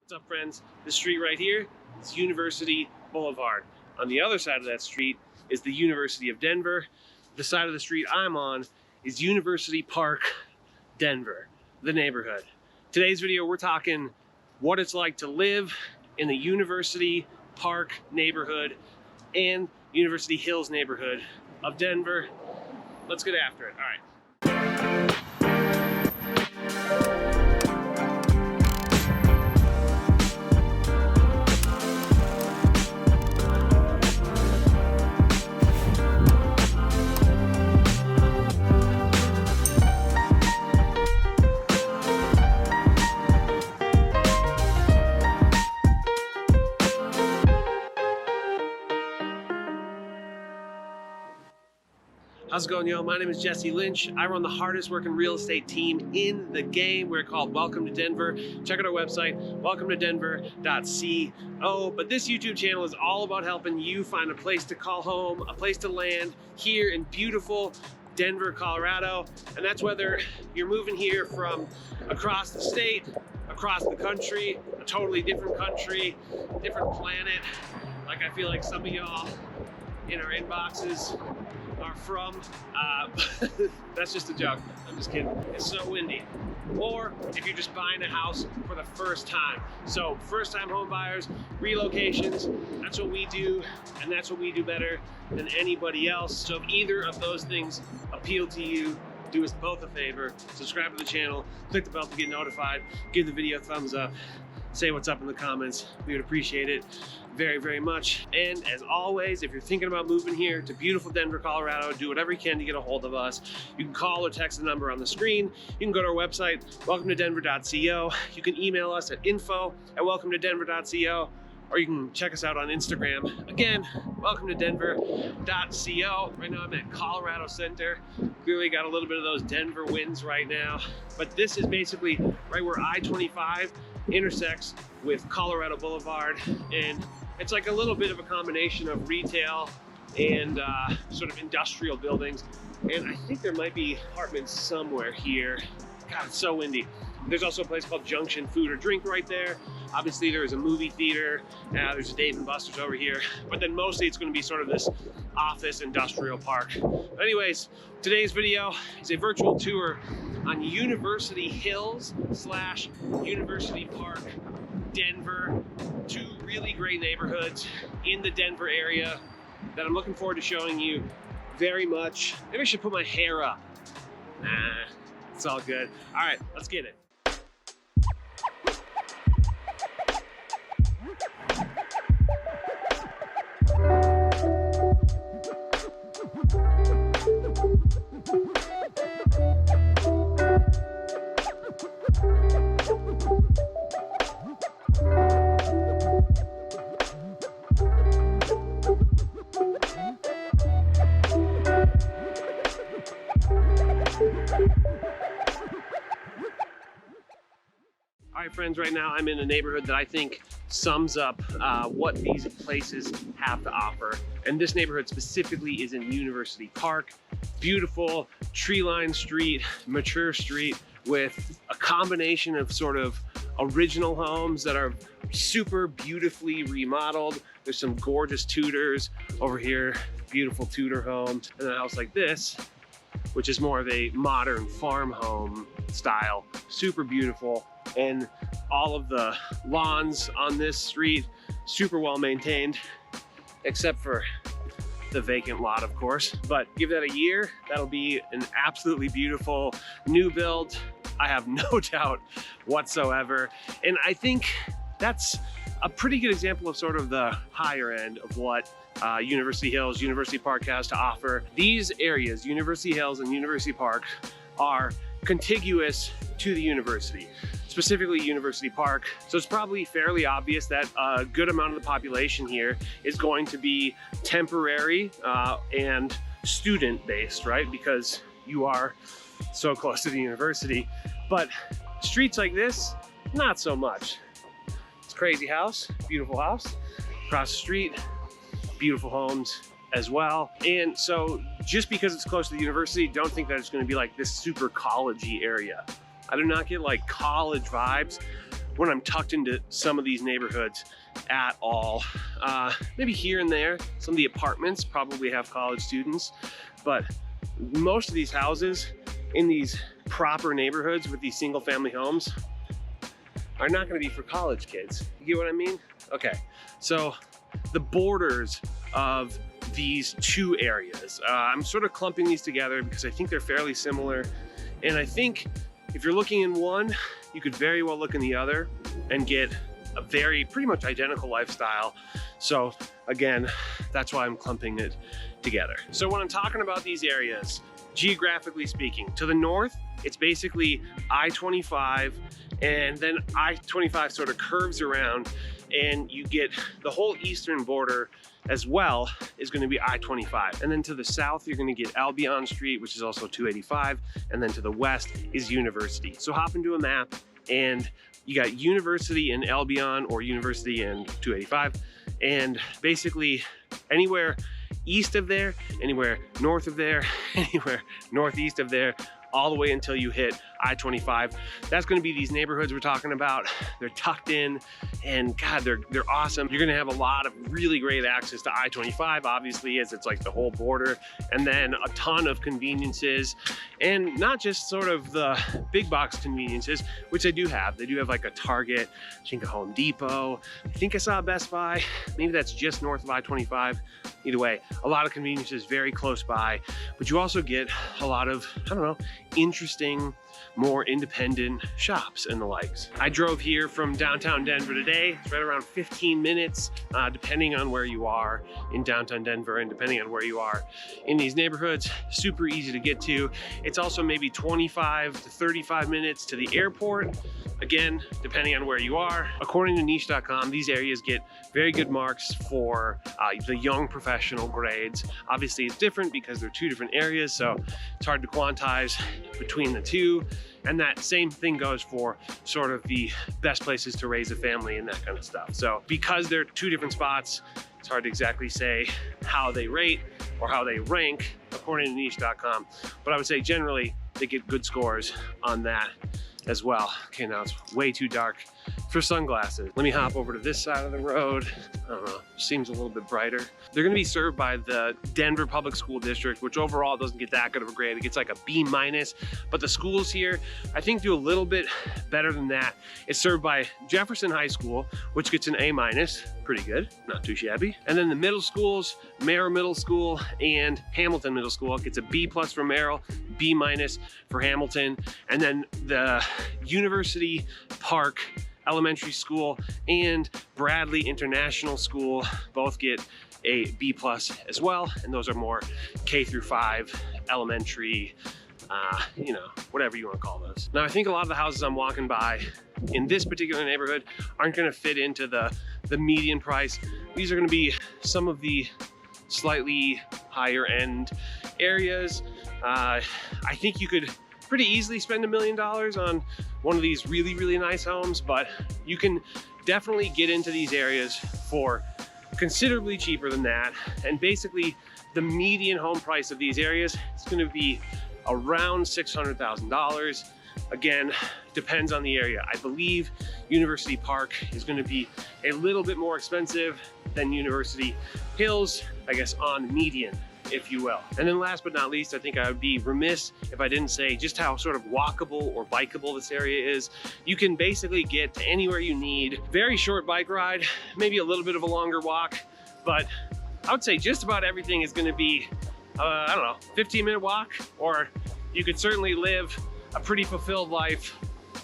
What's up, friends? This street right here is University Boulevard. On the other side of that street is the University of Denver. The side of the street I'm on is University Park, Denver, the neighborhood. Today's video, we're talking what it's like to live in the University Park neighborhood and University Hills neighborhood of Denver. Let's get after it. All right. How's it going, yo? My name is Jesse Lynch. I run the hardest working real estate team in the game. We're called Welcome to Denver. Check out our website, welcometodenver.co. But this YouTube channel is all about helping you find a place to call home, a place to land here in beautiful Denver, Colorado. And that's whether you're moving here from across the state, across the country, a totally different country, different planet. Like I feel like some of y'all in our inboxes are from. That's just a joke. I'm just kidding. It's so windy. Or if you're just buying a house for the first time. So first time home buyers, relocations, that's what we do, and that's what we do better than anybody else. So if either of those things appeal to you, do us both a favor, subscribe to the channel, click the bell to get notified, give the video a thumbs up, say what's up in the comments. We would appreciate it very, very much. And as always, if you're thinking about moving here to beautiful Denver, Colorado, do whatever you can to get a hold of us. You can call or text the number on the screen. You can go to our website, welcometodenver.co. You can email us at info@welcometodenver.co, or you can check us out on Instagram. Again, welcometodenver.co. Right now I'm at Colorado Center. Clearly got a little bit of those Denver winds right now, but this is basically right where I-25 intersects with Colorado Boulevard, and it's like a little bit of a combination of retail and sort of industrial buildings. And I think there might be apartments somewhere here. God, it's so windy. There's also a place called Junction Food or Drink right there. Obviously there is a movie theater. There's a Dave & Buster's over here. But then mostly it's gonna be sort of this office industrial park. But anyways, today's video is a virtual tour on University Hills / University Park, Denver. Two really great neighborhoods in the Denver area that I'm looking forward to showing you very much. Maybe I should put my hair up. Nah, it's all good. All right, let's get it. All right, friends, right now I'm in a neighborhood that I think sums up what these places have to offer. And this neighborhood specifically is in University Park. Beautiful tree-lined street, mature street with a combination of sort of original homes that are super beautifully remodeled. There's some gorgeous Tudors over here, beautiful Tudor homes. And then a house like this, which is more of a modern farm home style, super beautiful. And all of the lawns on this street, super well maintained, except for the vacant lot, of course. But give that a year, that'll be an absolutely beautiful new build. I have no doubt whatsoever. And I think that's a pretty good example of sort of the higher end of what University Hills, University Park has to offer. These areas, University Hills and University Park, are contiguous to the university, specifically University Park. So it's probably fairly obvious that a good amount of the population here is going to be temporary and student-based, right? Because you are so close to the university. But streets like this, not so much. It's a crazy house, beautiful house. Across the street, beautiful homes as well. And so just because it's close to the university, don't think that it's going to be like this super college-y area. I do not get like college vibes when I'm tucked into some of these neighborhoods at all. Maybe here and there, some of the apartments probably have college students, but most of these houses in these proper neighborhoods with these single family homes are not gonna be for college kids. You get what I mean? Okay, so the borders of these two areas, I'm sort of clumping these together because I think they're fairly similar. And I think if you're looking in one, you could very well look in the other and get a pretty much identical lifestyle. So again, that's why I'm clumping it together. So when I'm talking about these areas, geographically speaking, to the north, it's basically I-25, and then I-25 sort of curves around, and you get the whole eastern border as well is going to be I-25. And then to the south, you're going to get Albion Street, which is also 285. And then to the west is University. So hop into a map and you got University and Albion, or University and 285. And basically anywhere east of there, anywhere north of there, anywhere northeast of there, all the way until you hit I-25. That's going to be these neighborhoods we're talking about. They're tucked in, and God, they're awesome. You're going to have a lot of really great access to I-25, obviously, as it's like the whole border, and then a ton of conveniences, and not just sort of the big box conveniences, which they do have. They do have like a Target, I think a Home Depot. I think I saw a Best Buy. Maybe that's just north of I-25. Either way, a lot of conveniences very close by, but you also get a lot of, I don't know, interesting, more independent shops and the likes. I drove here from downtown Denver today. It's right around 15 minutes, depending on where you are in downtown Denver and depending on where you are in these neighborhoods. Super easy to get to. It's also maybe 25 to 35 minutes to the airport. Again, depending on where you are. According to niche.com, these areas get very good marks for the young professional grades. Obviously it's different because they're two different areas, so it's hard to quantize between the two. And that same thing goes for sort of the best places to raise a family and that kind of stuff. So because they're two different spots, it's hard to exactly say how they rate or how they rank according to niche.com. But I would say generally they get good scores on that as well. Okay, now it's way too dark for sunglasses. Let me hop over to this side of the road. I don't know, seems a little bit brighter. They're gonna be served by the Denver Public School District, which overall doesn't get that good of a grade. It gets like a B-, but the schools here, I think, do a little bit better than that. It's served by Jefferson High School, which gets an A-, pretty good, not too shabby. And then the middle schools, Merrill Middle School and Hamilton Middle School, gets a B+ for Merrill, B- for Hamilton. And then the University Park Elementary School and Bradley International School both get a B+ as well, and those are more K-5 elementary, you know, whatever you want to call those. Now I think a lot of the houses I'm walking by in this particular neighborhood aren't going to fit into the median price. These are going to be some of the slightly higher end areas. I think you could pretty easily spend $1 million on one of these really, really nice homes, but you can definitely get into these areas for considerably cheaper than that. And basically the median home price of these areas is going to be around $600,000. Again, depends on the area. I believe University Park is going to be a little bit more expensive than University Hills, I guess, on median, if you will. And then last but not least, I think I would be remiss if I didn't say just how sort of walkable or bikeable this area is. You can basically get to anywhere you need. Very short bike ride, maybe a little bit of a longer walk, but I would say just about everything is going to be, I don't know, 15-minute walk, or you could certainly live a pretty fulfilled life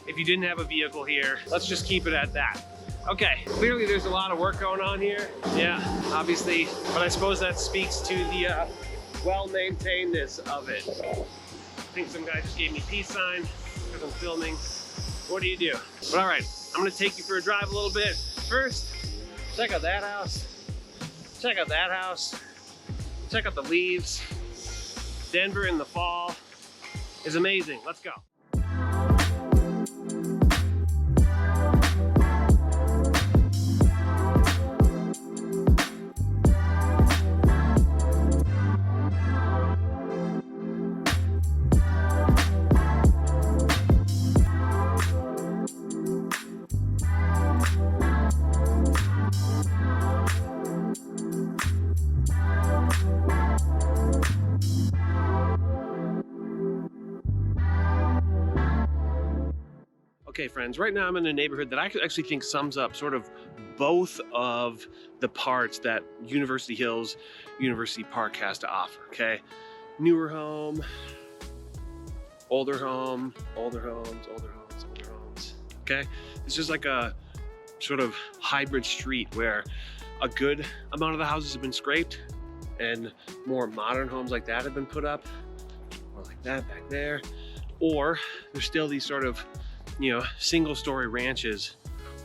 if you didn't have a vehicle here. Let's just keep it at that. Okay, clearly there's a lot of work going on here. Yeah, obviously, but I suppose that speaks to the well-maintainedness of it. I think some guy just gave me peace sign because I'm filming. What do you do? But all right, I'm gonna take you for a drive a little bit. First, check out that house. Check out that house. Check out the leaves. Denver in the fall is amazing. Let's go. Okay, friends, right now I'm in a neighborhood that I actually think sums up sort of both of the parts that University Hills, University Park has to offer, okay? Newer home, older home, older homes, older homes, older homes, okay? It's just like a sort of hybrid street where a good amount of the houses have been scraped and more modern homes like that have been put up, or like that back there, or there's still these sort of, you know, single-story ranches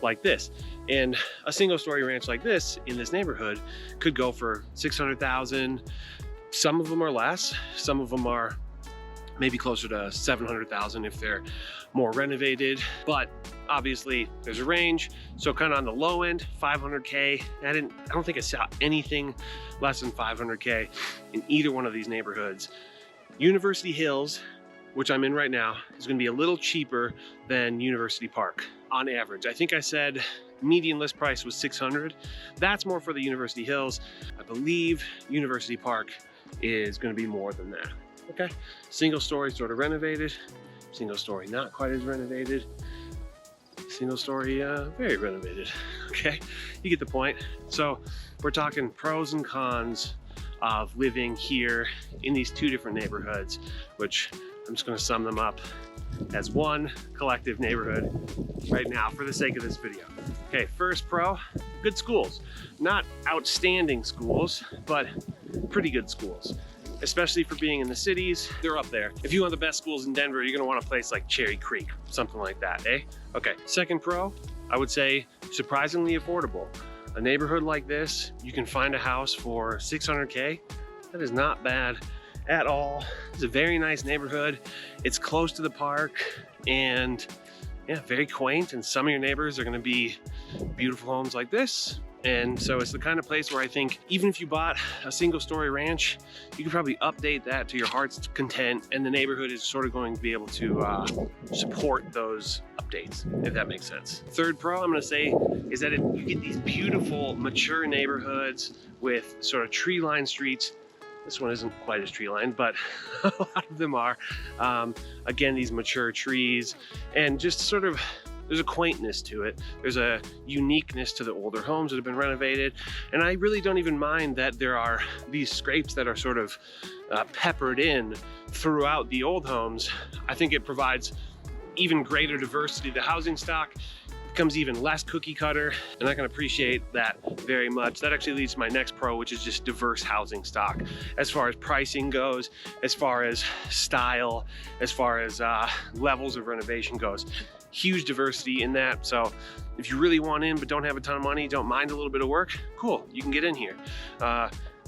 like this. And a single-story ranch like this in this neighborhood could go for $600,000. Some of them are less. Some of them are maybe closer to $700,000 if they're more renovated. But obviously there's a range. So kind of on the low end, $500K. I don't think I saw anything less than $500K in either one of these neighborhoods. University Hills, which I'm in right now, is gonna be a little cheaper than University Park on average. I think I said median list price was $600. That's more for the University Hills. I believe University Park is gonna be more than that, okay? Single story sort of renovated, single story not quite as renovated, single story very renovated, okay? You get the point. So we're talking pros and cons of living here in these two different neighborhoods, which I'm just gonna sum them up as one collective neighborhood right now for the sake of this video. Okay, first pro, good schools. Not outstanding schools, but pretty good schools. Especially for being in the cities, they're up there. If you want the best schools in Denver, you're gonna want a place like Cherry Creek, something like that, eh? Okay, second pro, I would say surprisingly affordable. A neighborhood like this, you can find a house for $600K. That is not bad at all. It's a very nice neighborhood. It's close to the park and yeah, very quaint. And some of your neighbors are gonna be beautiful homes like this. And so it's the kind of place where I think even if you bought a single story ranch, you could probably update that to your heart's content, and the neighborhood is sort of going to be able to support those updates, if that makes sense. Third pro I'm gonna say is that you get these beautiful mature neighborhoods with sort of tree-lined streets. This one isn't quite as tree-lined, but a lot of them are. Again, these mature trees, and just sort of, there's a quaintness to it. There's a uniqueness to the older homes that have been renovated. And I really don't even mind that there are these scrapes that are sort of peppered in throughout the old homes. I think it provides even greater diversity to housing stock. Becomes even less cookie cutter, and I can appreciate that very much. That actually leads to my next pro, which is just diverse housing stock. As far as pricing goes, as far as style, as far as levels of renovation goes. Huge diversity in that. So if you really want in but don't have a ton of money, don't mind a little bit of work, cool, you can get in here.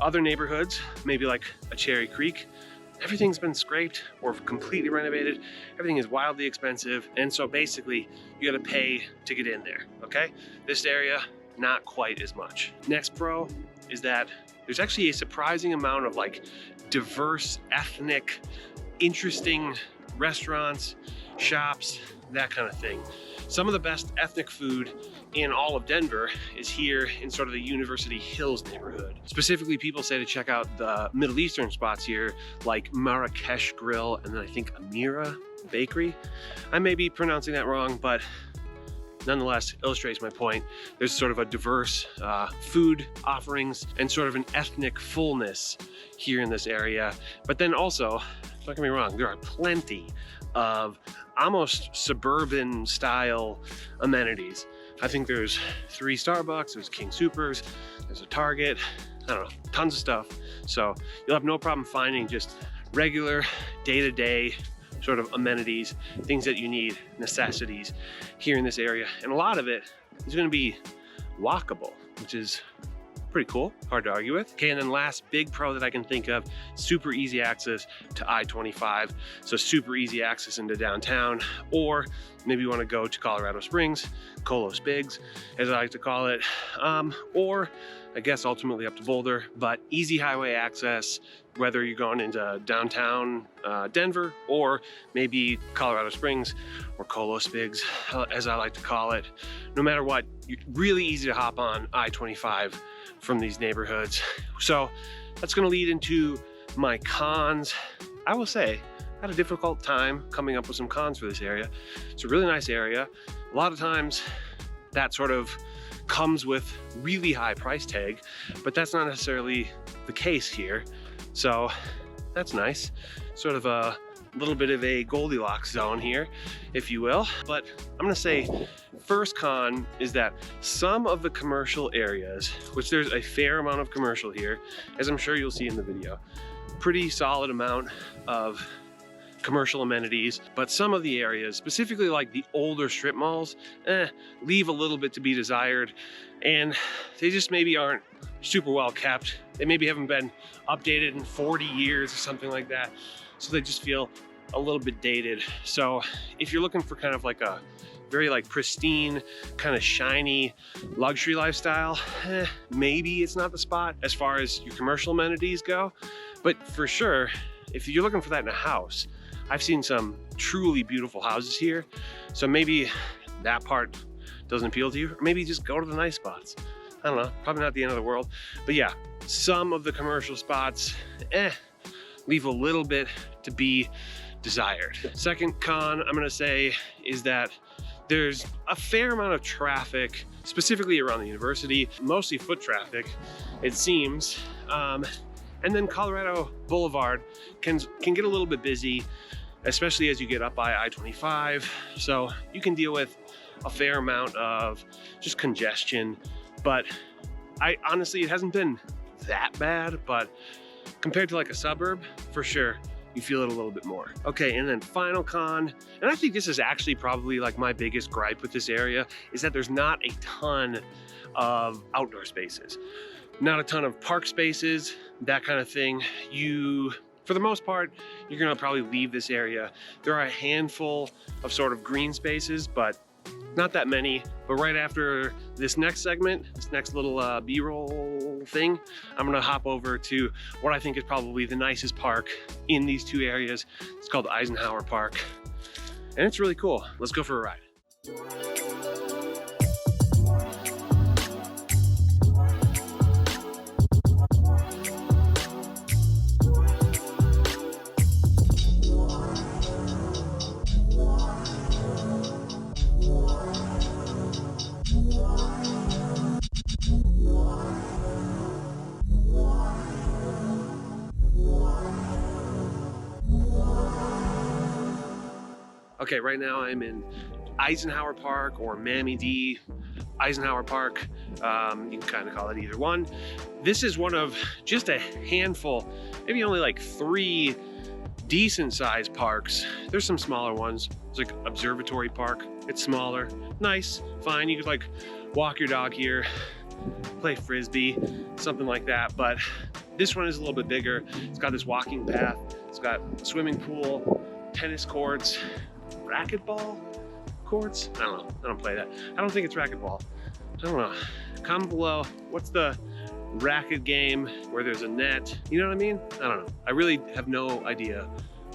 Other neighborhoods, maybe like a Cherry Creek, everything's been scraped or completely renovated. Everything is wildly expensive. And so basically you gotta pay to get in there, okay? This area, not quite as much. Next pro is that there's actually a surprising amount of like diverse, ethnic, interesting restaurants, shops, that kind of thing. Some of the best ethnic food in all of Denver is here in sort of the University Hills neighborhood. Specifically, people say to check out the Middle Eastern spots here, like Marrakesh Grill, and then I think Amira Bakery. I may be pronouncing that wrong, but nonetheless illustrates my point. There's sort of a diverse food offerings and sort of an ethnic fullness here in this area. But then also, don't get me wrong, there are plenty of almost suburban style amenities. I think there's 3 Starbucks, there's King Soopers, there's a Target, I don't know, tons of stuff. So you'll have no problem finding just regular day-to-day sort of amenities, things that you need, necessities here in this area. And a lot of it is gonna be walkable, which is pretty cool, hard to argue with. Okay, and then last big pro that I can think of, super easy access to I-25. So super easy access into downtown, or maybe you wanna go to Colorado Springs, Colo Spigs, as I like to call it, or I guess ultimately up to Boulder, but easy highway access, whether you're going into downtown Denver, or maybe Colorado Springs, or Colo Spigs, as I like to call it. No matter what, you're really easy to hop on I-25 from these neighborhoods. So that's gonna lead into my cons. I will say, had a difficult time coming up with some cons for this area. It's a really nice area. A lot of times that sort of comes with really high price tag, but that's not necessarily the case here. So that's nice. Sort of a little bit of a Goldilocks zone here, if you will. But I'm gonna say first con is that some of the commercial areas, which there's a fair amount of commercial here, as I'm sure you'll see in the video, pretty solid amount of commercial amenities, but some of the areas, specifically like the older strip malls, leave a little bit to be desired, and they just maybe aren't super well kept. They maybe haven't been updated in 40 years or something like that, so they just feel a little bit dated. So if you're looking for kind of like a very like pristine, kind of shiny luxury lifestyle, maybe it's not the spot as far as your commercial amenities go. But for sure, if you're looking for that in a house, I've seen some truly beautiful houses here. So maybe that part doesn't appeal to you, or maybe just go to the nice spots. I don't know, probably not the end of the world. But yeah, some of the commercial spots, leave a little bit to be desired. Second con I'm gonna say is that there's a fair amount of traffic, specifically around the university, mostly foot traffic, it seems. And then Colorado Boulevard can get a little bit busy, especially as you get up by I-25. So you can deal with a fair amount of just congestion, but honestly, it hasn't been that bad, but compared to like a suburb, for sure, you feel it a little bit more. Okay, and then final con, and I think this is actually probably like my biggest gripe with this area, is that there's not a ton of outdoor spaces. Not a ton of park spaces, that kind of thing. For the most part, you're gonna probably leave this area. There are a handful of sort of green spaces, but not that many. But right after this next segment, this next little B-roll thing, I'm gonna hop over to what I think is probably the nicest park in these two areas. It's called Eisenhower Park, and it's really cool. Let's go for a ride. Okay, right now I'm in Eisenhower Park, or Mammy D Eisenhower Park. You can kind of call it either one. This is one of just a handful, maybe only like 3 decent sized parks. There's some smaller ones. It's like Observatory Park. It's smaller, nice, fine. You could like walk your dog here, play Frisbee, something like that. But this one is a little bit bigger. It's got this walking path. It's got a swimming pool, tennis courts, racquetball courts. I don't know. I don't play that. I don't think it's racquetball. I don't know. Comment below. What's the racket game where there's a net? You know what I mean? I don't know. I really have no idea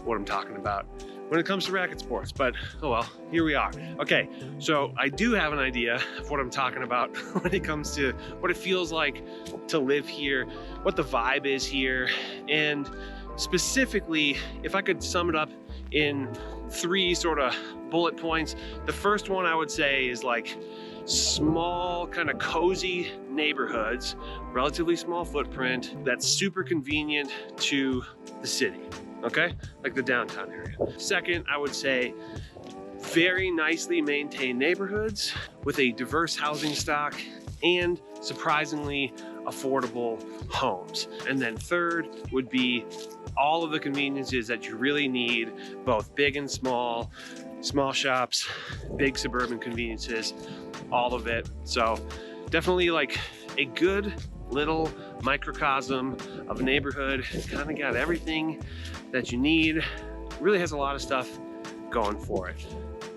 what I'm talking about when it comes to racket sports, but oh well, here we are. Okay, so I do have an idea of what I'm talking about when it comes to what it feels like to live here, what the vibe is here, and specifically, if I could sum it up in 3 sort of bullet points. The first one I would say is like small, kind of cozy neighborhoods, relatively small footprint, that's super convenient to the city, okay? Like the downtown area. Second, I would say very nicely maintained neighborhoods with a diverse housing stock and surprisingly affordable homes. And then third would be all of the conveniences that you really need, both big and small shops, big suburban conveniences, all of it. So definitely like a good little microcosm of a neighborhood. Kind of got everything that you need. Really has a lot of stuff going for it.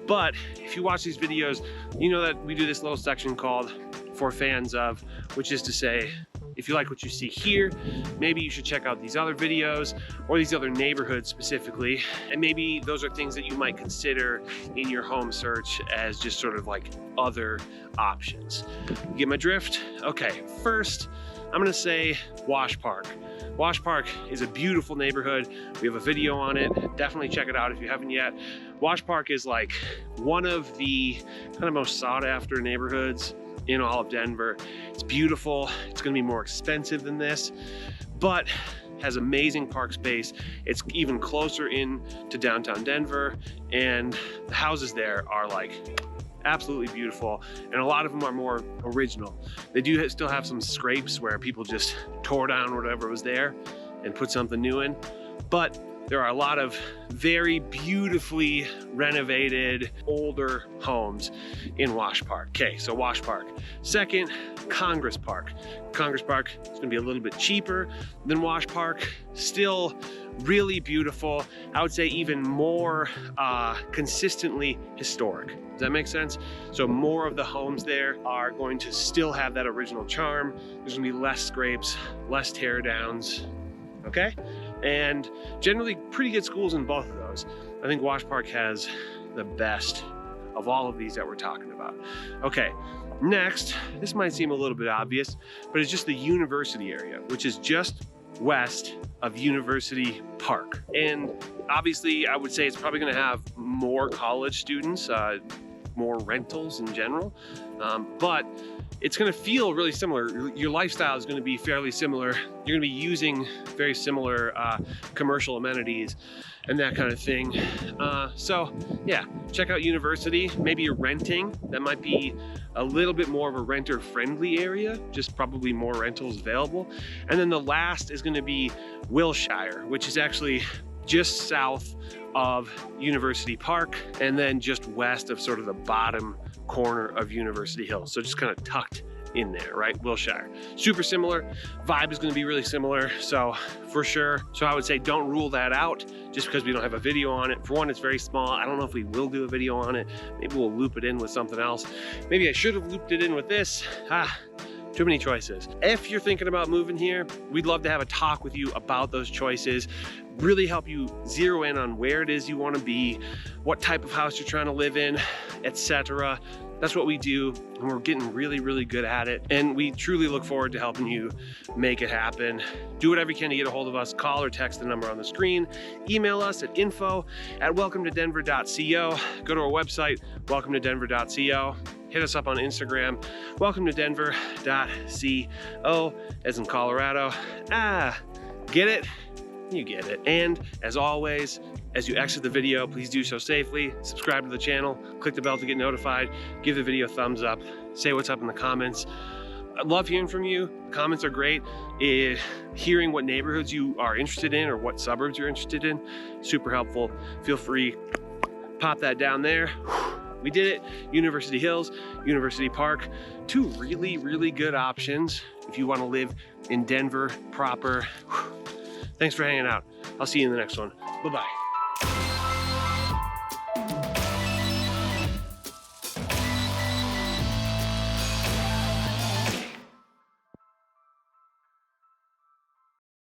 But if you watch these videos, you know that we do this little section called For Fans Of, which is to say, if you like what you see here, maybe you should check out these other videos or these other neighborhoods specifically. And maybe those are things that you might consider in your home search as just sort of like other options. You get my drift? Okay, first, I'm gonna say Wash Park. Wash Park is a beautiful neighborhood. We have a video on it. Definitely check it out if you haven't yet. Wash Park is like one of the kind of most sought after neighborhoods in all of Denver. It's beautiful. It's gonna be more expensive than this, but has amazing park space. It's even closer in to downtown Denver, and the houses there are like absolutely beautiful, and a lot of them are more original. They do still have some scrapes where people just tore down whatever was there and put something new in, but there are a lot of very beautifully renovated older homes in Wash Park. Okay, so Wash Park. Second, Congress Park. Congress Park is gonna be a little bit cheaper than Wash Park. Still really beautiful. I would say even more consistently historic. Does that make sense? So more of the homes there are going to still have that original charm. There's gonna be less scrapes, less tear downs, okay? And generally pretty good schools in both of those. I think Wash Park has the best of all of these that we're talking about. Okay, next, this might seem a little bit obvious, but it's just the university area, which is just west of University Park. And obviously I would say it's probably gonna have more college students, more rentals in general, but it's gonna feel really similar. Your lifestyle is gonna be fairly similar. You're gonna be using very similar commercial amenities and that kind of thing. So yeah, check out University. Maybe you're renting. That might be a little bit more of a renter friendly area, just probably more rentals available. And then the last is gonna be Wilshire, which is actually just south of University Park and then just west of sort of the bottom corner of University Hills. So just kind of tucked in there, right? Wilshire. Super similar. Vibe is going to be really similar. So for sure. So I would say don't rule that out just because we don't have a video on it. For one, it's very small. I don't know if we will do a video on it. Maybe we'll loop it in with something else. Maybe I should have looped it in with this. Too many choices. If you're thinking about moving here, we'd love to have a talk with you about those choices, really help you zero in on where it is you want to be, what type of house you're trying to live in, etc. That's what we do, and we're getting really, really good at it. And we truly look forward to helping you make it happen. Do whatever you can to get a hold of us. Call or text the number on the screen. Email us at info@welcometodenver.co. Go to our website, welcometodenver.co. Hit us up on Instagram, welcometodenver.co, as in Colorado. Get it? You get it. And as always, as you exit the video, please do so safely. Subscribe to the channel, click the bell to get notified, give the video a thumbs up, say what's up in the comments. I love hearing from you. The comments are great. Hearing what neighborhoods you are interested in or what suburbs you're interested in, super helpful. Feel free, pop that down there. We did it. University Hills, University Park, two really, really good options if you want to live in Denver proper. Thanks for hanging out. I'll see you in the next one. Bye-bye.